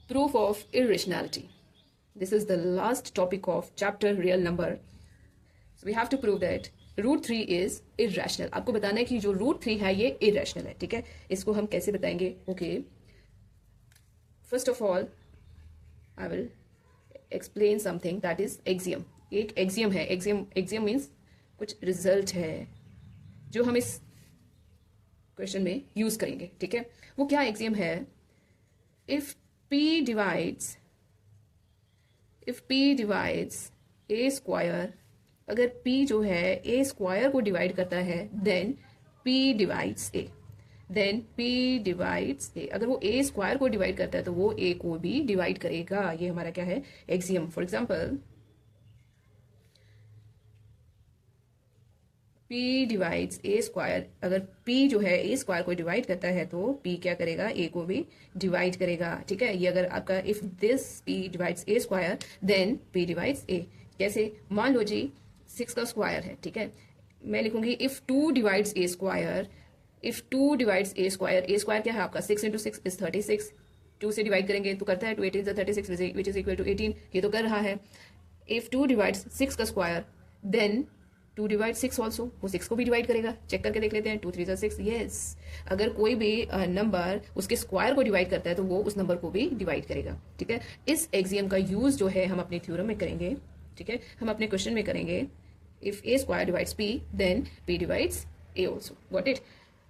Proof of irrationality. This is the last topic of chapter real number. So we have to prove that root three is irrational. आपको बताना है कि जो root three है ये irrational है. ठीक है, इसको हम कैसे बताएंगे? Okay, first of all I will explain something that is axiom. एक एक्सियम है. एक्सियम मीन्स कुछ रिजल्ट है जो हम इस क्वेश्चन में यूज करेंगे. ठीक है, वो क्या एक्सियम है? If P divides A square, अगर p जो है a स्क्वायर को डिवाइड करता है देन p डिवाइड्स a. अगर वो a स्क्वायर को डिवाइड करता है तो वो a को भी डिवाइड करेगा. ये हमारा क्या है? Axiom. For example p divides a square. अगर p जो है a स्क्वायर को डिवाइड करता है तो p क्या करेगा? a को भी डिवाइड करेगा. ठीक है, ये अगर आपका if this p divides a square then p divides a. कैसे? मान लो जी 6 का स्क्वायर है. ठीक है, मैं लिखूंगी if 2 divides A square. A square क्या है आपका? 6 इंटू 6 इज 36. 2 से डिवाइड करेंगे तो करता है 2 18 36 विच इज इक्वल टू 18. ये तो कर रहा है. इफ 2 डिवाइड्स 6 का स्क्वायर देन 2 डिवाइड 6 ऑल्सो. वो 6 को भी डिवाइड करेगा. चेक करके देख लेते हैं. 2 3 6. यस, अगर कोई भी नंबर उसके स्क्वायर को डिवाइड करता है तो वो उस नंबर को भी डिवाइड करेगा. ठीक है, इस एक्सियम का यूज जो है हम अपने थ्योरम में करेंगे. ठीक है, हम अपने क्वेश्चन में करेंगे. If a square divides p, then p divides a also. Got it?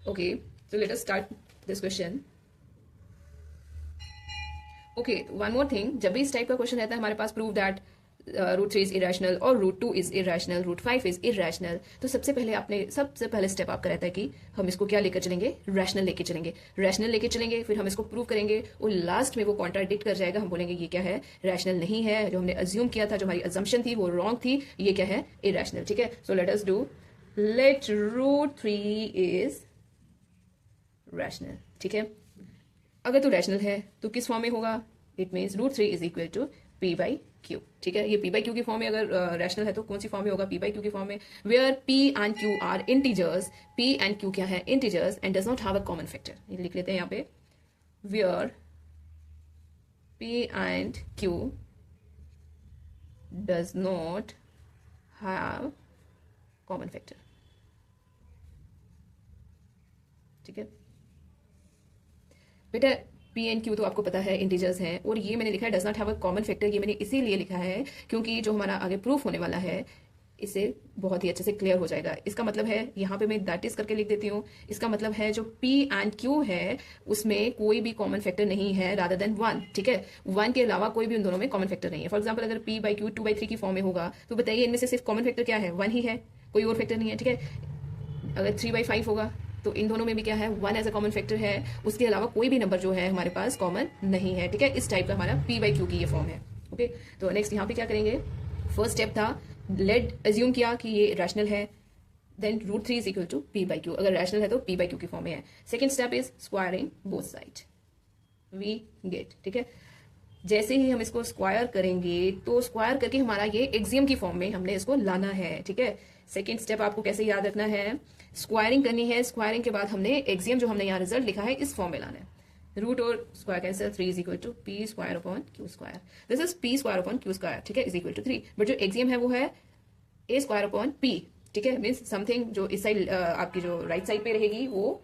Okay, so let us start this question. Okay, one more thing. जब भी इस टाइप का क्वेश्चन रहता है हमारे पास, prove that root three is irrational और root two is irrational, root five is irrational, तो सबसे पहले स्टेप आपका रहता है कि हम इसको क्या लेकर चलेंगे? रैशनल लेके चलेंगे. फिर हम इसको प्रूव करेंगे और लास्ट में वो कॉन्ट्राडिक्ट कर जाएगा. हम बोलेंगे ये क्या है? रैशनल नहीं है. जो हमने अज्यूम किया था, जो हमारी अजम्पशन थी वो रॉन्ग थी. ये क्या है? इरेशनल. ठीक है, so let us do let root three is rational. ठीक है, अगर तो रैशनल है तो किस फॉर्म में होगा? It means root three is equal to p by q. ठीक है, ये पी बाई क्यू की फॉर्म में अगर रैशनल है तो कौन सी फॉर्म में होगा? पी बाई क्यू की फॉर्म में, where p and q are integers. P and q क्या है? Integers and does not have a common factor. ये लिख लेते हैं यहाँ पे, where p and q does not have common factor. ठीक है बेटा, पी एंड क्यू तो आपको पता है इंटीजर्स हैं, और ये मैंने लिखा है does not have a common factor. ये मैंने इसीलिए लिखा है क्योंकि जो हमारा आगे प्रूफ होने वाला है इससे बहुत ही अच्छे से क्लियर हो जाएगा. इसका मतलब है, यहाँ पे मैं दैट इज करके लिख देती हूँ. इसका मतलब है जो पी एंड क्यू है उसमें कोई भी कॉमन फैक्टर नहीं है रादर देन 1. ठीक है, 1 के अलावा कोई भी उन दोनों में कॉमन फैक्टर नहीं है. फॉर एग्जाम्पल अगर पी बाई क्यू 2/3 की फॉर्म में होगा तो बताइए इनमें से सिर्फ कॉमन फैक्टर क्या है? 1 ही है, कोई और फैक्टर नहीं है. ठीक है, अगर 3/5 होगा तो इन दोनों में भी क्या है? 1 एज अ कॉमन फैक्टर है. उसके अलावा कोई भी नंबर जो है हमारे पास कॉमन नहीं है. ठीक है, इस टाइप का हमारा पी बाई क्यू की ये फॉर्म है. ओके, तो नेक्स्ट यहाँ पे क्या करेंगे? फर्स्ट स्टेप था लेट अज्यूम किया कि ये रैशनल है, then root three is equal to p by q. अगर रैशनल है तो पी बाई क्यू की फॉर्म में है. Second step is squaring both side. We get. ठीक है, जैसे ही हम इसको स्क्वायर करेंगे तो स्क्वायर करके हमारा ये एक्सियम की फॉर्म में हमने इसको लाना है. ठीक है, सेकेंड स्टेप आपको कैसे याद रखना है? स्क्वायरिंग करनी है. स्क्वायरिंग के बाद हमने एक्सियम जो हमने यहाँ रिजल्ट लिखा है इस फॉर्म में लाना है. रूट और square cancel, 3 is equal to p square upon q square. This is p square upon q square. ठीक है, इज इक्वल टू 3. बट जो एक्सियम है वो है ए स्क्वायर अपॉन पी. ठीक है, मीन्स समथिंग जो इस साइड आपकी जो राइट साइड पे रहेगी वो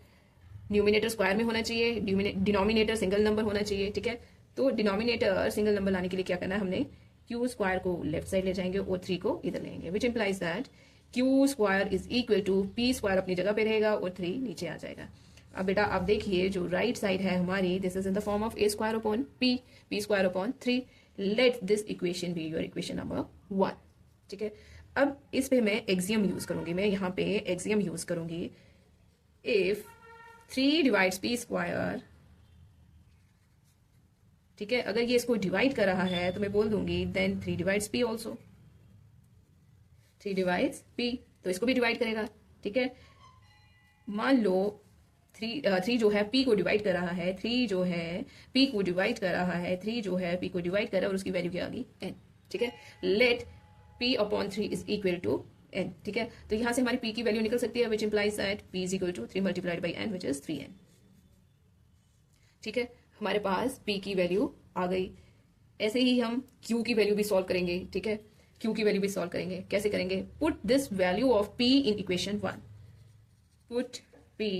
न्यूमिनेटर स्क्वायर में होना चाहिए, डिनोमिनेटर सिंगल नंबर होना चाहिए. ठीक है, तो डिनोमिनेटर सिंगल नंबर लाने के लिए क्या करना है? हमने क्यू स्क्वायर को लेफ्ट साइड ले जाएंगे और 3 को इधर लेंगे, which implies that q square is equal to p square अपनी जगह पे रहेगा और 3 नीचे आ जाएगा. अब बेटा आप देखिए जो राइट साइड है हमारी, this is in the form of A square upon P square upon 3. Let this equation be your equation number 1. ठीक है, अब इस पे मैं एक्सियम यूज करूंगी. मैं यहाँ पे एक्सियम यूज करूंगी. If 3 divides P square. ठीक है, अगर ये इसको डिवाइड कर रहा है तो मैं बोल दूंगी then 3 divides p also. 3 divides p, तो इसको भी डिवाइड करेगा. ठीक है, मान लो 3 जो है पी को डिवाइड कर रहा है, 3 जो है पी को डिवाइड कर रहा है, 3 जो है पी को डिवाइड कर रहा है और उसकी वैल्यू क्या आ गई? n. ठीक है, let p upon 3 is equal to n. ठीक है, तो यहां से हमारी p की वैल्यू निकल सकती है which implies that p is equal to 3 multiplied by n which is 3n. ठीक है, हमारे पास p की वैल्यू आ गई। ऐसे ही हम q की वैल्यू भी सॉल्व करेंगे, ठीक है। q की वैल्यू भी सॉल्व करेंगे, कैसे करेंगे? Put this value of p in equation 1। Put p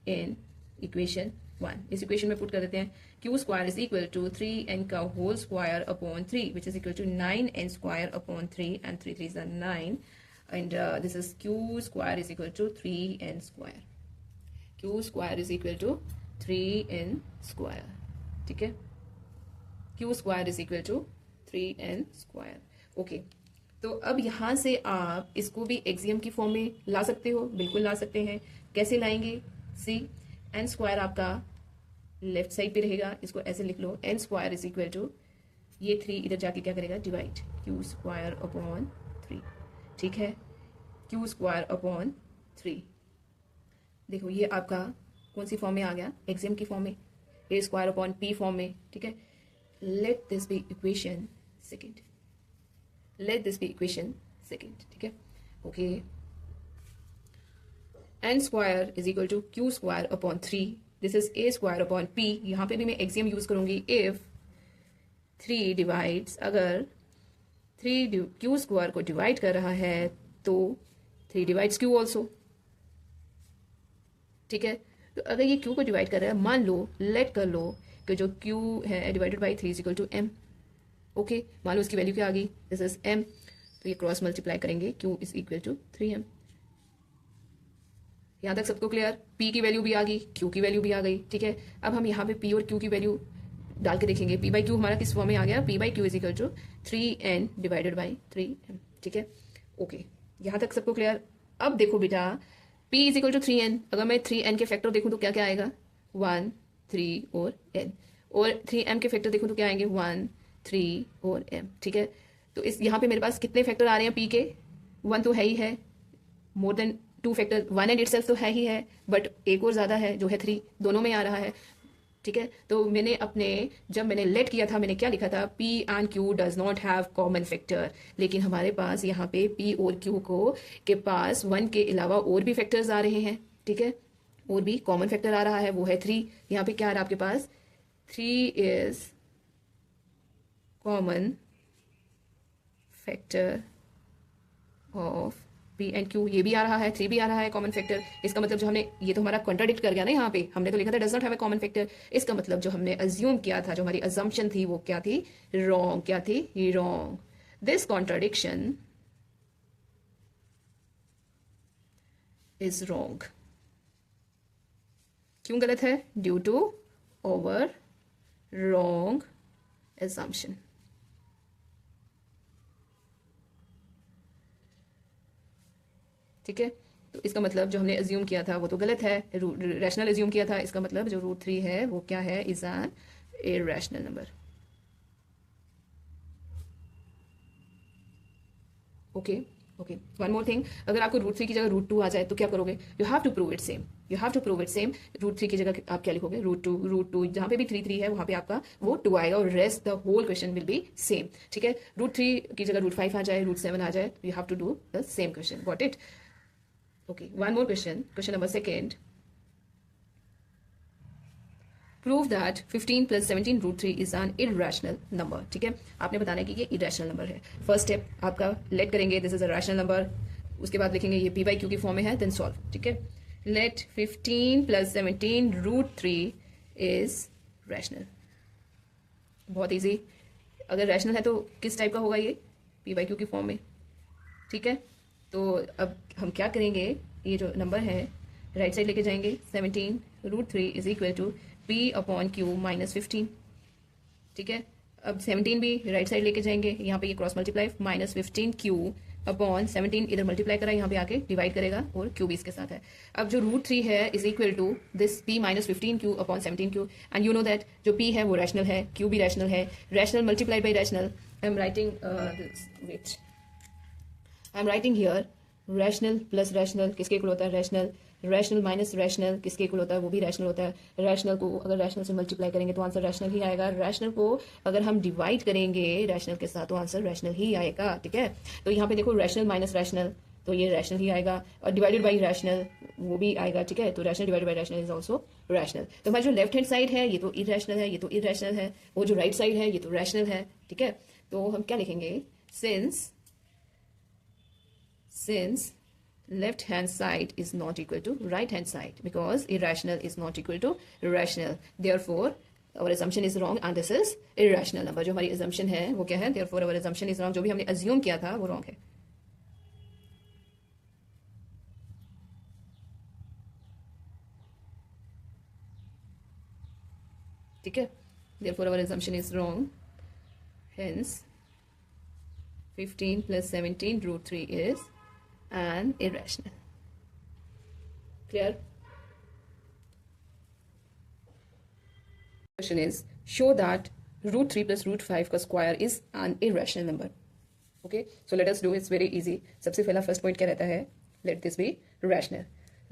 in equation 1, इस इक्वेशन में पुट कर देते हैं। q square is equal to 3n का whole square upon 3 which is equal to 9n square upon 3 and 3 3 is 9 and this is q square is equal to 3n square। q square is equal to 3n square, ठीक है। q square is equal to 3n square, okay. तो अब यहां से आप इसको भी axiom की फॉर्म में ला सकते हो, बिल्कुल ला सकते हैं। कैसे लाएंगे? सी n स्क्वायर आपका लेफ्ट साइड पे रहेगा, इसको ऐसे लिख लो, n square is equal to ये 3 इधर जाके क्या करेगा? डिवाइड q स्क्वायर अपॉन 3, ठीक है। q स्क्वायर अपॉन 3, देखो ये आपका कौन सी फॉर्म में आ गया? एक्सियम की फॉर्म में, a square upon p form में, ठीक है। Let this be equation second, let this be equation second, ठीक है, okay. n square is equal to q square upon 3, this is a square upon p। यहां पे भी मैं एक्सियम यूज करूंगी। इफ 3 डिवाइड्स, अगर 3 q स्क्वायर को divide कर रहा है तो 3 डिवाइड्स q ऑल्सो, ठीक है। तो अगर ये q को डिवाइड कर रहा है, मान लो, लेट कर लो कि जो q है divided by 3 is equal to m, okay. मान लो उसकी वैल्यू क्या आ गई? दिस इज m, तो ये क्रॉस मल्टीप्लाई करेंगे, q is equal to 3m। यहां तक सबको क्लियर? p की वैल्यू भी आ गई, q की वैल्यू भी आ गई, ठीक है। अब हम यहाँ पे p और q की वैल्यू डाल के देखेंगे। p बाई क्यू हमारा किस फॉर्म में आ गया? p by q is equal to 3n divided by 3m, ठीक है, ओके। यहां तक सबको क्लियर? अब देखो बेटा, p is equal to 3n, अगर मैं 3n के फैक्टर देखूं तो क्या क्या आएगा? 1 3 और n, और 3m के फैक्टर देखूं तो क्या आएंगे? 1 3 और m, ठीक है। तो इस यहाँ पे मेरे पास कितने फैक्टर आ रहे हैं p के? 1 तो है ही है, more than 2 factor, 1 and itself तो है ही है, बट एक और ज्यादा है जो है 3, दोनों में आ रहा है, ठीक है। तो मैंने अपने, जब मैंने लेट किया था, मैंने क्या लिखा था? p and q does not have common factor. लेकिन हमारे पास यहाँ पे p और q को के पास 1 के अलावा और भी फैक्टर्स आ रहे हैं, ठीक है, और भी कॉमन फैक्टर आ रहा है, वो है 3। यहाँ पे क्या आ रहा है आपके पास? 3 is common factor of p and q, ये भी आ रहा है, 3 भी आ रहा है कॉमन फैक्टर। इसका मतलब जो हमने, ये तो हमारा कॉन्ट्राडिक्ट कर गया ना, यहाँ पे हमने तो लिखा था does not have a common factor. इसका मतलब जो हमने अज्यूम किया था, जो हमारी अजम्पशन थी, वो क्या थी? रॉन्ग। क्या थी? Wrong. This contradiction is wrong. क्यों गलत है? Due to our wrong assumption, ठीक है। तो इसका मतलब जो हमने अज्यूम किया था वो तो गलत है, रैशनल अज्यूम किया था। इसका मतलब जो √3 है वो क्या है? Is an irrational number, okay okay. One more thing, अगर आपको √3 की जगह √2 आ जाए तो क्या करोगे? You have to prove it same, you have to prove it same. √3 की जगह आप क्या लिखोगे? √2 जहां पे भी 3 3 है वहां पे आपका वो 2 आएगा, और rest the whole question will be same, ठीक है। √3 की जगह √5 आ जाए, √7 आ जाए, you have to do the same question, got it? Okay, one more question, question number 2. Prove that 15 plus 17 √3 is an irrational number, ठीक है। आपने बताना है कि ये irrational number है। फर्स्ट स्टेप आपका लेट करेंगे, this is a rational number, उसके बाद लिखेंगे ये p बाई क्यू की फॉर्म में है, देन सॉल्व, ठीक है। लेट 15 plus 17 √3 इज रैशनल, बहुत ईजी। अगर रैशनल है तो किस टाइप का होगा? ये p बाई क्यू की फॉर्म में, ठीक है। तो अब हम क्या करेंगे? ये जो नंबर है राइट साइड लेके जाएंगे, 17 √3 इज इक्वल टू p अपॉन क्यू माइनस 15, ठीक है। अब 17 भी राइट साइड लेके जाएंगे, यहाँ पे ये cross multiply, minus 15 q upon 17 इधर मल्टीप्लाई करा, यहाँ पे आके डिवाइड करेगा, और क्यू भी इसके साथ है। अब जो √3 है is equal to this p minus 15 q upon 17 q, and you know that जो p है वो रैशनल है, q भी रैशनल है, rational multiplied by rational. I am writing wait, I am writing here rational plus rational किसके इक्वल होता है? रैशनल। रैशनल माइनस रैशनल किसके इक्वल होता है? वो भी रैशनल होता है। रैशनल को अगर रैशनल से मल्टीप्लाई करेंगे तो आंसर रैशनल ही आएगा। रैशनल को अगर हम डिवाइड करेंगे रैशनल के साथ तो आंसर रैशनल ही आएगा, ठीक है। तो यहाँ पे देखो रैशनल माइनस रैशनल, तो ये रैशनल ही आएगा, और डिवाइडेड बाई रैशनल वो भी आएगा, ठीक है। तो rational divided by rational is also rational. तो हमारी जो लेफ्ट हैंड साइड है ये तो इरेशनल है, ये तो इरेशनल है, वो जो राइट साइड है ये तो रैशनल है, ठीक है। तो हम क्या लिखेंगे, since left hand side is not equal to right hand side because irrational is not equal to rational, therefore our assumption is wrong and this is irrational number। जो हमारी assumption है वो क्या है, therefore our assumption is wrong, जो भी हमने assume किया था वो wrong है, ठीक है। therefore our assumption is wrong, hence 15 plus 17 root 3 is an irrational। Clear? Question is show that root 3 plus root 5 का square is an irrational number। Okay, so let us do, it's very easy। सबसे पहला first point क्या रहता है, let this be rational।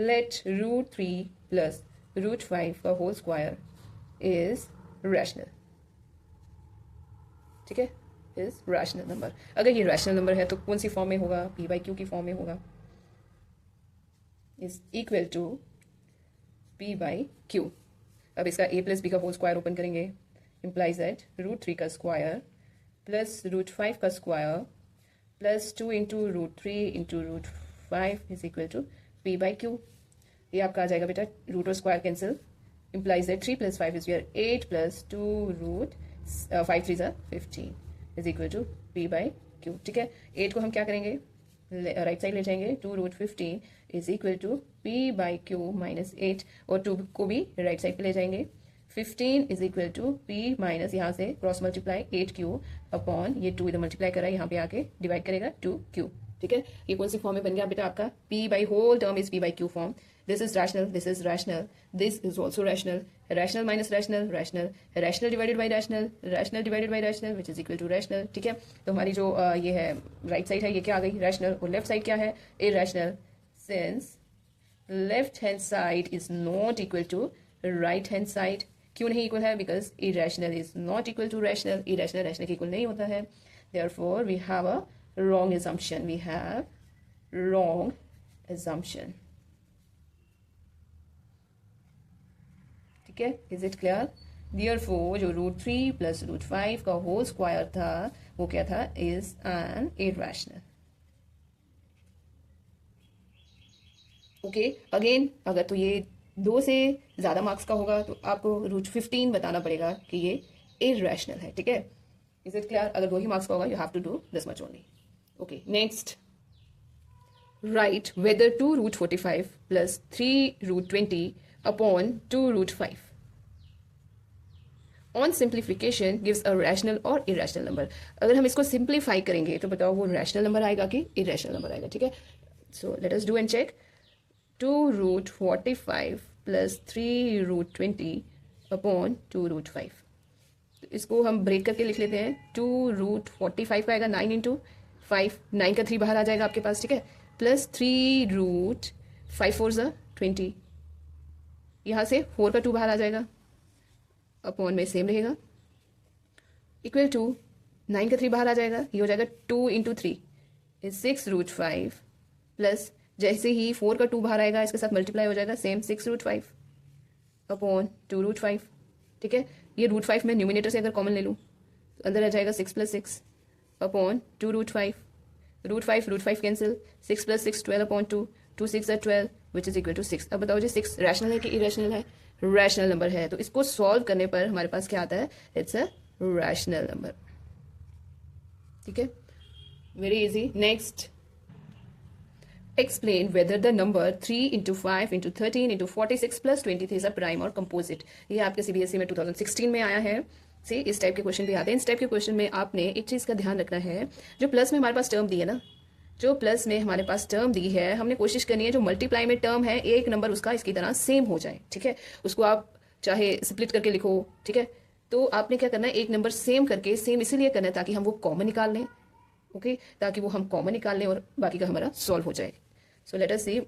let root 3 plus root 5 का whole square is rational, ठीक है, is rational number। अगर ये rational number है तो कौन सी फॉर्म में होगा, p by q की फॉर्म में होगा, is equal to p by q। अब इसका a प्लस बी का होल स्क्वायर ओपन करेंगे, implies that रूट 3 का स्क्वायर प्लस रूट 5 का square plus 2 into root 3 into root 5 is equal to p by q। ये आपका आ जाएगा बेटा, रूट और square cancel, implies that 3 plus 5 is here 8 plus 2 root 5 3 are 15 is equal to p by q, ठीक है। 8 को हम क्या करेंगे, राइट साइड ले जाएंगे, 2 root 15 is equal to p by q minus 8, और 2 को भी राइट साइड पे ले जाएंगे, 15 is equal to p minus यहाँ से क्रॉस मल्टीप्लाई 8q अपॉन ये 2 इधर मल्टीप्लाई करा, यहाँ पे आके डिवाइड करेगा 2q, ठीक है। ये कौन सी फॉर्म में बन गया बेटा आपका, p by whole term is p by q form. this is rational, this is rational, this is also rational, rational minus rational, rational, rational divided by rational, rational divided by rational which is equal to rational, ठीक है। तो हमारी जो ये है right side है ये क्या आ गई, rational, और लेफ्ट साइड क्या है, irrational। since left hand side is not equal to right hand side, क्यों नहीं इक्वल है, because irrational is not equal to rational, irrational rational के इक्वल नहीं होता है, therefore we have a wrong assumption, we have wrong assumption, ठीक है। Is it clear, therefore जो रूट 3 प्लस रूट 5 का होल स्क्वायर था वो क्या था, is an irrational। Okay, again अगर तो ये 2 से ज्यादा मार्क्स का होगा तो आपको रूट 15 बताना पड़ेगा कि ये irrational है, ठीक है। इज इट क्लियर, अगर 2 ही मार्क्स का होगा you have to do this much only. Okay, next, right whether 2 root 45 plus 3 root 20 upon 2 root 5 on simplification gives a rational or irrational number। अगर हम इसको सिंप्लीफाई करेंगे तो बताओ वो रैशनल नंबर आएगा कि irrational नंबर आएगा, ठीक है। So let us do and check, 2 root 45 plus 3 root 20 upon 2 root 5, तो इसको हम ब्रेक करके लिख लेते हैं, 2 रूट 45 का आएगा 9 इंटू 5, 9 का 3 बाहर आ जाएगा आपके पास, ठीक है, प्लस 3 रूट 5 4 ज़ा 20, यहाँ से 4 का 2 बाहर आ जाएगा, अपॉन में सेम रहेगा, इक्वल टू 9 का 3 बाहर आ जाएगा, ये हो जाएगा 2 इंटू 3 इज 6 रूट 5, प्लस जैसे ही 4 का 2 बाहर आएगा इसके साथ मल्टीप्लाई हो जाएगा, सेम 6 रूट 5 अपॉन 2 रूट 5, ठीक है। ये रूट 5 में न्यूमिनेटर से अगर कॉमन ले लूँ तो अंदर आ जाएगा 6 plus 6 upon 2 root 5, root 5 cancel, 6 plus 6 12 upon 2, 2 6 are 12 which is equal to 6। अब बताओ जी 6 रैशनल है कि इरेशनल है, रैशनल नंबर है, तो इसको सॉल्व करने पर हमारे पास क्या आता है, इट्स अ रैशनल नंबर, ठीक है, very easy. Next, explain whether the number 3 into 5 into 13 into 46 plus 23 is a prime और कंपोजिट। ये आपके सीबीएसई में 2016 में आया है, से इस टाइप के क्वेश्चन भी आते हैं। इस टाइप के क्वेश्चन में आपने एक चीज का ध्यान रखना है, जो प्लस में हमारे पास टर्म दी है ना, जो प्लस में हमारे पास टर्म दी है, हमने कोशिश करनी है जो मल्टीप्लाई में टर्म है एक नंबर उसका इसकी तरह सेम हो जाए, ठीक है। उसको आप चाहे स्प्लिट करके लिखो, ठीक है, तो आपने क्या करना है, एक नंबर सेम करके, सेम इसीलिए करना है ताकि हम वो कॉमन निकाल लें, ओके, ताकि वो हम कॉमन निकाल लें और बाकी का हमारा सॉल्व हो जाए। सो लेट अस सी,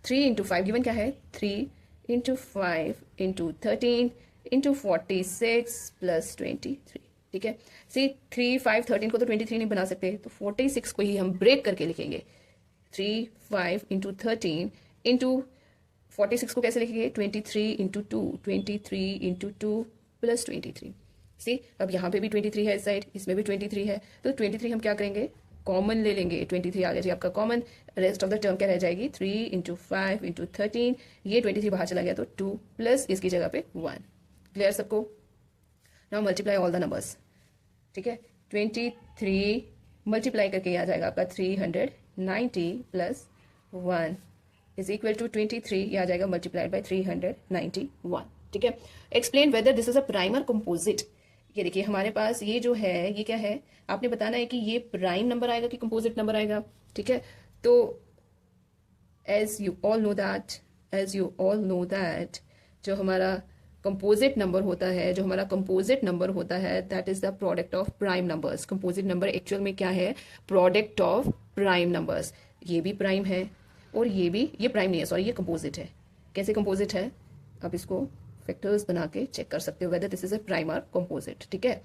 3 इंटू 5 गिवन क्या है, 3 इंटू 5 इंटू 13 इंटू 46 प्लस 23, ठीक है। सी 3 5 13 को तो 23 नहीं बना सकते, तो 46 को ही हम ब्रेक करके लिखेंगे, 3 5 इंटू 13 इंटू 46 को कैसे लिखेंगे 23 इंटू 2, 23 इंटू 2 प्लस 23। सी अब यहाँ पे भी 23 है इस साइड, इसमें भी 23 है, तो 23 हम क्या करेंगे कॉमन ले लेंगे। 23 आ गया जी आपका common, rest of the term क्या रह जाएगी 3 इंटू 5 इंटू 13, ये 23 बाहर चला गया तो 2 प्लस इसकी जगह पे 1। क्लियर सबको? Now multiply all the numbers. ठीक है, 23 मल्टीप्लाई करके आ जाएगा आपका 390 प्लस 1 इज इक्वल टू 23, ये आ जाएगा मल्टीप्लाइड बाय 391। ठीक है, explain whether this is a prime और कंपोजिट। ये देखिए हमारे पास ये जो है ये क्या है, आपने बताना है कि ये प्राइम नंबर आएगा कि कंपोजिट नंबर आएगा। ठीक है, तो as you all know that जो हमारा कंपोजिट नंबर होता है, that is the product of prime numbers. Composite number actual में क्या है, प्रोडक्ट ऑफ प्राइम नंबर्स। ये भी प्राइम है और ये प्राइम नहीं है, सॉरी ये कंपोजिट है। कैसे कंपोजिट है, आप इसको फैक्टर्स बना के चेक कर सकते हो whether this is a prime और कंपोजिट। ठीक है,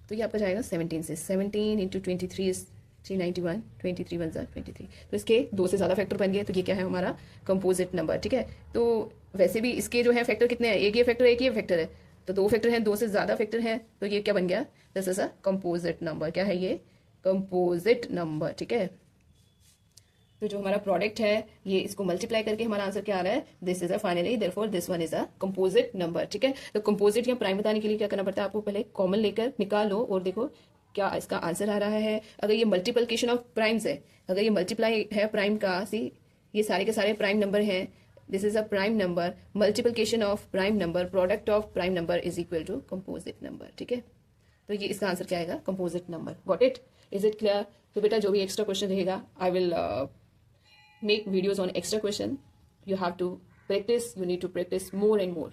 तो ये आपका जाएगा 17 से, 17 इंटू 23 इज 391, 23 1 23, तो इसके 2 से ज़्यादा फैक्टर बन गए, तो ये क्या है हमारा कंपोजिट नंबर। ठीक है, तो वैसे भी इसके जो है फैक्टर कितने हैं, एक ये फैक्टर है, तो 2 फैक्टर हैं, 2 से ज़्यादा फैक्टर हैं, तो ये क्या बन गया, this is a composite number. क्या है ये, कंपोजिट नंबर। ठीक है, तो जो हमारा प्रोडक्ट है ये इसको मल्टीप्लाई करके हमारा आंसर क्या आ रहा है, this is a finally therefore this one is a composite number. ठीक है, तो कंपोजिट या प्राइम बताने के लिए क्या करना पड़ता है, आपको पहले कॉमन लेकर निकालो और देखो क्या इसका आंसर आ रहा है। अगर ये मल्टीप्लिकेशन ऑफ प्राइम्स है, अगर ये मल्टीप्लाई है प्राइम का, सी ये सारे के सारे प्राइम नंबर हैं, this is a prime number, multiplication of prime number, product of prime number is equal to composite number. ठीक है, तो ये इसका आंसर क्या आएगा, composite number. Got it, is it clear? तो बेटा जो भी एक्स्ट्रा क्वेश्चन रहेगा I will make videos on extra question. You have to practice, you need to practice more and more.